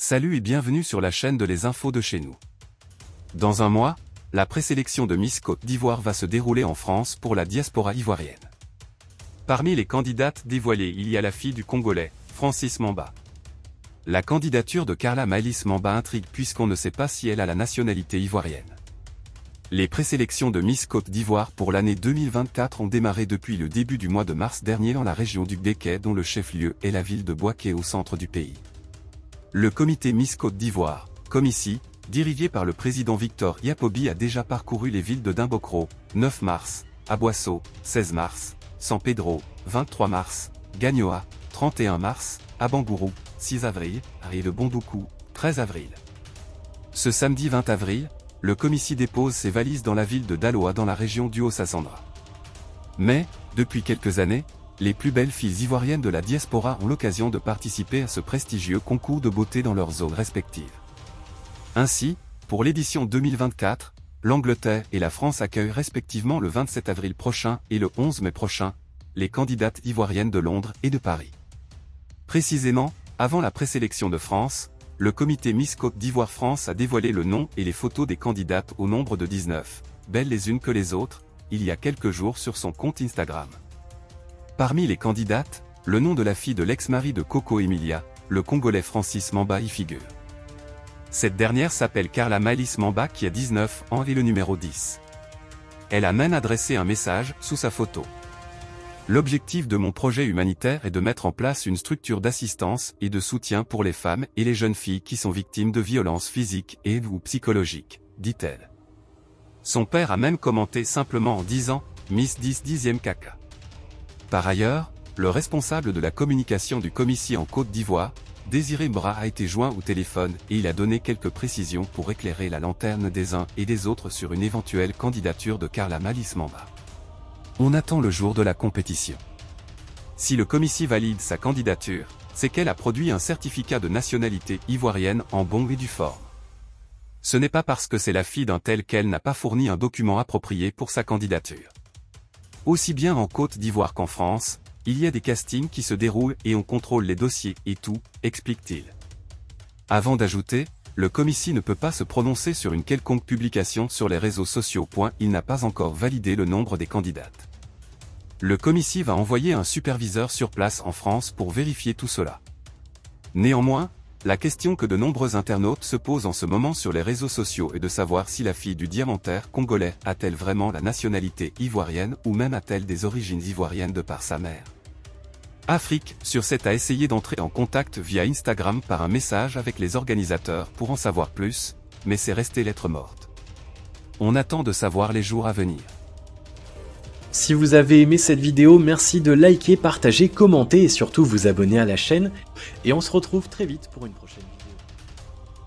Salut et bienvenue sur la chaîne de Les Infos de chez nous. Dans un mois, la présélection de Miss Côte d'Ivoire va se dérouler en France pour la diaspora ivoirienne. Parmi les candidates dévoilées, il y a la fille du Congolais, Francis Mamba. La candidature de Carla Maëlys Mamba intrigue puisqu'on ne sait pas si elle a la nationalité ivoirienne. Les présélections de Miss Côte d'Ivoire pour l'année 2024 ont démarré depuis le début du mois de mars dernier dans la région du Béquet, dont le chef-lieu est la ville de Bouaké au centre du pays. Le comité Miss Côte d'Ivoire, comme ici, dirigé par le président Victor Yapobi, a déjà parcouru les villes de Dimbokro, 9 mars, Aboissau, 16 mars, San Pedro, 23 mars, Gagnoa, 31 mars, Abangourou, 6 avril, et de Bondoukou, 13 avril. Ce samedi 20 avril, le comité dépose ses valises dans la ville de Daloa dans la région du Haut-Sassandra. Mais, depuis quelques années, les plus belles filles ivoiriennes de la diaspora ont l'occasion de participer à ce prestigieux concours de beauté dans leurs zones respectives. Ainsi, pour l'édition 2024, l'Angleterre et la France accueillent respectivement le 27 avril prochain et le 11 mai prochain, les candidates ivoiriennes de Londres et de Paris. Précisément, avant la présélection de France, le comité Miss Côte d'Ivoire France a dévoilé le nom et les photos des candidates au nombre de 19, belles les unes que les autres, il y a quelques jours sur son compte Instagram. Parmi les candidates, le nom de la fille de l'ex-mari de Coco Emilia, le Congolais Francis Mamba, y figure. Cette dernière s'appelle Carla Maëlys Mamba, qui a 19 ans et le numéro 10. Elle a même adressé un message sous sa photo. L'objectif de mon projet humanitaire est de mettre en place une structure d'assistance et de soutien pour les femmes et les jeunes filles qui sont victimes de violences physiques et/ou psychologiques, dit-elle. Son père a même commenté simplement en disant « Miss 10e caca ». Par ailleurs, le responsable de la communication du comité en Côte d'Ivoire, Désiré Mbra, a été joint au téléphone et il a donné quelques précisions pour éclairer la lanterne des uns et des autres sur une éventuelle candidature de Carla Maëlys Mamba. On attend le jour de la compétition. Si le comité valide sa candidature, c'est qu'elle a produit un certificat de nationalité ivoirienne en bonne et due forme. Ce n'est pas parce que c'est la fille d'un tel qu'elle n'a pas fourni un document approprié pour sa candidature. Aussi bien en Côte d'Ivoire qu'en France, il y a des castings qui se déroulent et on contrôle les dossiers et tout, explique-t-il. Avant d'ajouter, le comité ne peut pas se prononcer sur une quelconque publication sur les réseaux sociaux. Il n'a pas encore validé le nombre des candidates. Le comité va envoyer un superviseur sur place en France pour vérifier tout cela. Néanmoins, la question que de nombreux internautes se posent en ce moment sur les réseaux sociaux est de savoir si la fille du diamantaire congolais a-t-elle vraiment la nationalité ivoirienne ou même a-t-elle des origines ivoiriennes de par sa mère. Afrique sur 7 a essayé d'entrer en contact via Instagram par un message avec les organisateurs pour en savoir plus, mais c'est resté lettre morte. On attend de savoir les jours à venir. Si vous avez aimé cette vidéo, merci de liker, partager, commenter et surtout vous abonner à la chaîne. Et on se retrouve très vite pour une prochaine vidéo.